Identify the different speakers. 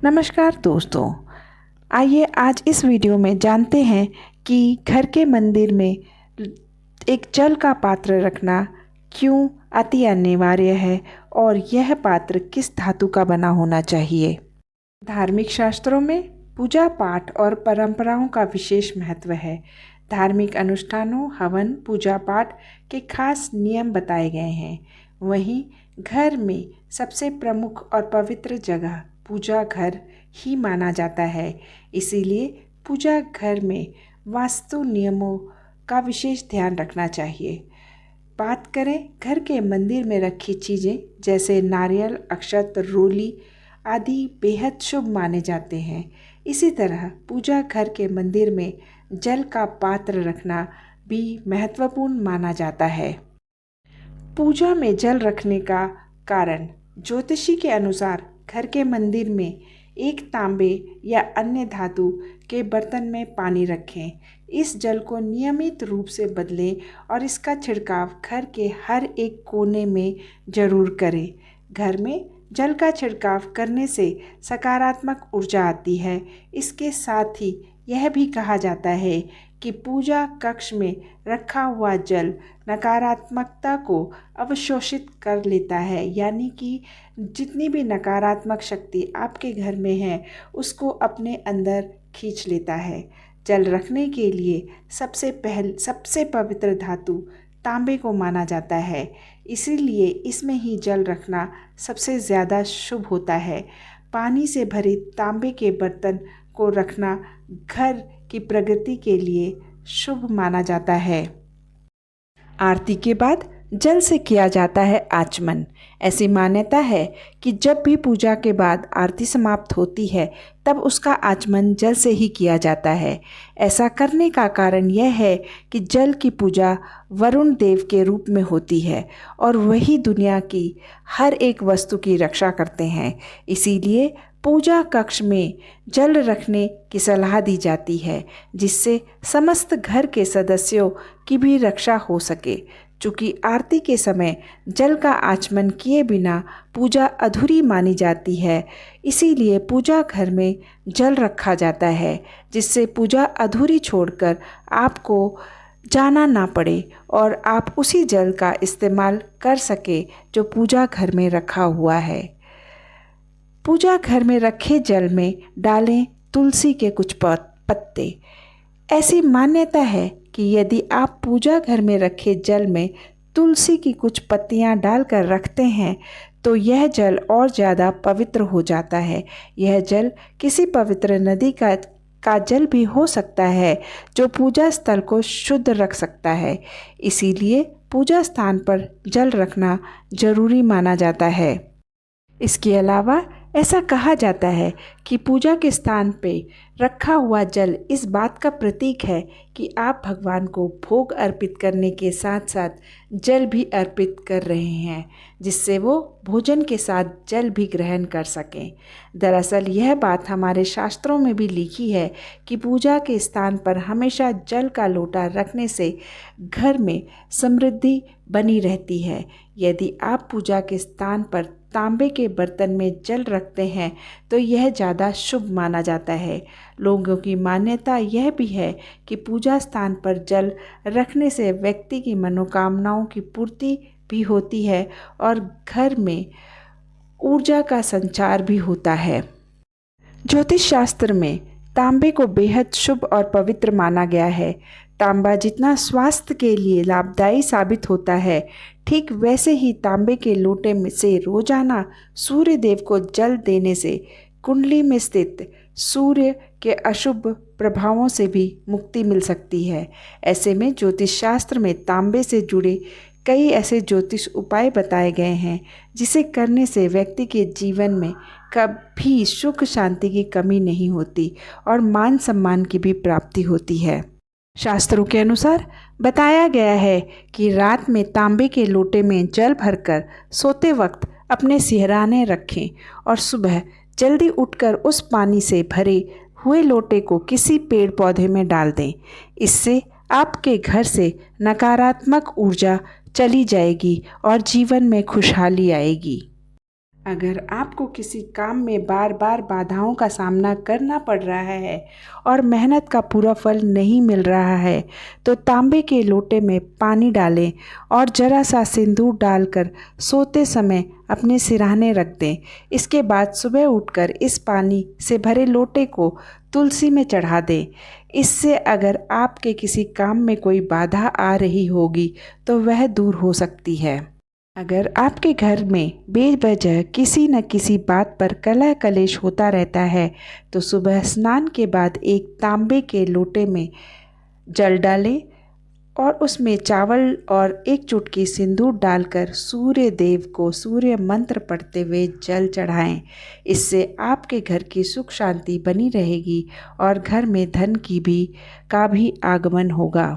Speaker 1: नमस्कार दोस्तों, आइए आज इस वीडियो में जानते हैं कि घर के मंदिर में एक जल का पात्र रखना क्यों अति अनिवार्य है और यह पात्र किस धातु का बना होना चाहिए। धार्मिक शास्त्रों में पूजा पाठ और परंपराओं का विशेष महत्व है। धार्मिक अनुष्ठानों, हवन, पूजा पाठ के खास नियम बताए गए हैं। वहीं घर में सबसे प्रमुख और पवित्र जगह पूजा घर ही माना जाता है। इसीलिए पूजा घर में वास्तु नियमों का विशेष ध्यान रखना चाहिए। बात करें घर के मंदिर में रखी चीज़ें जैसे नारियल, अक्षत, रोली आदि बेहद शुभ माने जाते हैं। इसी तरह पूजा घर के मंदिर में जल का पात्र रखना भी महत्वपूर्ण माना जाता है। पूजा में जल रखने का कारण ज्योतिषी के अनुसार घर के मंदिर में एक तांबे या अन्य धातु के बर्तन में पानी रखें। इस जल को नियमित रूप से बदलें और इसका छिड़काव घर के हर एक कोने में जरूर करें। घर में जल का छिड़काव करने से सकारात्मक ऊर्जा आती है। इसके साथ ही यह भी कहा जाता है कि पूजा कक्ष में रखा हुआ जल नकारात्मकता को अवशोषित कर लेता है, यानी कि जितनी भी नकारात्मक शक्ति आपके घर में है उसको अपने अंदर खींच लेता है। जल रखने के लिए सबसे पवित्र धातु तांबे को माना जाता है, इसीलिए इसमें ही जल रखना सबसे ज़्यादा शुभ होता है। पानी से भरे तांबे के बर्तन को रखना घर की प्रगति के लिए शुभ माना जाता है। आरती के बाद जल से किया जाता है आचमन। ऐसी मान्यता है कि जब भी पूजा के बाद आरती समाप्त होती है तब उसका आचमन जल से ही किया जाता है। ऐसा करने का कारण यह है कि जल की पूजा वरुण देव के रूप में होती है और वही दुनिया की हर एक वस्तु की रक्षा करते हैं। इसीलिए पूजा कक्ष में जल रखने की सलाह दी जाती है, जिससे समस्त घर के सदस्यों की भी रक्षा हो सके। चूँकि आरती के समय जल का आचमन किए बिना पूजा अधूरी मानी जाती है, इसीलिए पूजा घर में जल रखा जाता है, जिससे पूजा अधूरी छोड़कर आपको जाना ना पड़े और आप उसी जल का इस्तेमाल कर सके जो पूजा घर में रखा हुआ है। पूजा घर में रखे जल में डालें तुलसी के कुछ पत्ते। ऐसी मान्यता है कि यदि आप पूजा घर में रखे जल में तुलसी की कुछ पत्तियां डालकर रखते हैं तो यह जल और ज़्यादा पवित्र हो जाता है। यह जल किसी पवित्र नदी का जल भी हो सकता है जो पूजा स्थल को शुद्ध रख सकता है। इसीलिए पूजा स्थान पर जल रखना जरूरी माना जाता है। इसके अलावा ऐसा कहा जाता है कि पूजा के स्थान पे रखा हुआ जल इस बात का प्रतीक है कि आप भगवान को भोग अर्पित करने के साथ साथ जल भी अर्पित कर रहे हैं, जिससे वो भोजन के साथ जल भी ग्रहण कर सकें। दरअसल यह बात हमारे शास्त्रों में भी लिखी है कि पूजा के स्थान पर हमेशा जल का लोटा रखने से घर में समृद्धि बनी रहती है। यदि आप पूजा के स्थान पर तांबे के बर्तन में जल रखते हैं तो यह ज़्यादा शुभ माना जाता है। लोगों की मान्यता यह भी है कि पूजा स्थान पर जल रखने से व्यक्ति की मनोकामनाओं की पूर्ति भी होती है और घर में ऊर्जा का संचार भी होता है। ज्योतिष शास्त्र में तांबे को बेहद शुभ और पवित्र माना गया है। तांबा जितना स्वास्थ्य के लिए लाभदायी साबित होता है, ठीक वैसे ही तांबे के लोटे में से रोजाना सूर्य देव को जल देने से कुंडली में स्थित सूर्य के अशुभ प्रभावों से भी मुक्ति मिल सकती है। ऐसे में ज्योतिष शास्त्र में तांबे से जुड़े कई ऐसे ज्योतिष उपाय बताए गए हैं जिसे करने से व्यक्ति के जीवन में कभी सुख शांति की कमी नहीं होती और मान सम्मान की भी प्राप्ति होती है। शास्त्रों के अनुसार बताया गया है कि रात में तांबे के लोटे में जल भरकर सोते वक्त अपने सिरहाने रखें और सुबह जल्दी उठकर उस पानी से भरे हुए लोटे को किसी पेड़ पौधे में डाल दें। इससे आपके घर से नकारात्मक ऊर्जा चली जाएगी और जीवन में खुशहाली आएगी। अगर आपको किसी काम में बार बार बाधाओं का सामना करना पड़ रहा है और मेहनत का पूरा फल नहीं मिल रहा है तो तांबे के लोटे में पानी डालें और जरा सा सिंदूर डालकर सोते समय अपने सिरहाने रख दें। इसके बाद सुबह उठकर इस पानी से भरे लोटे को तुलसी में चढ़ा दें। इससे अगर आपके किसी काम में कोई बाधा आ रही होगी तो वह दूर हो सकती है। अगर आपके घर में बेवजह किसी न किसी बात पर कलह कलेश होता रहता है तो सुबह स्नान के बाद एक तांबे के लोटे में जल डालें और उसमें चावल और एक चुटकी सिंदूर डालकर सूर्य देव को सूर्य मंत्र पढ़ते हुए जल चढ़ाएं। इससे आपके घर की सुख शांति बनी रहेगी और घर में धन का भी आगमन होगा।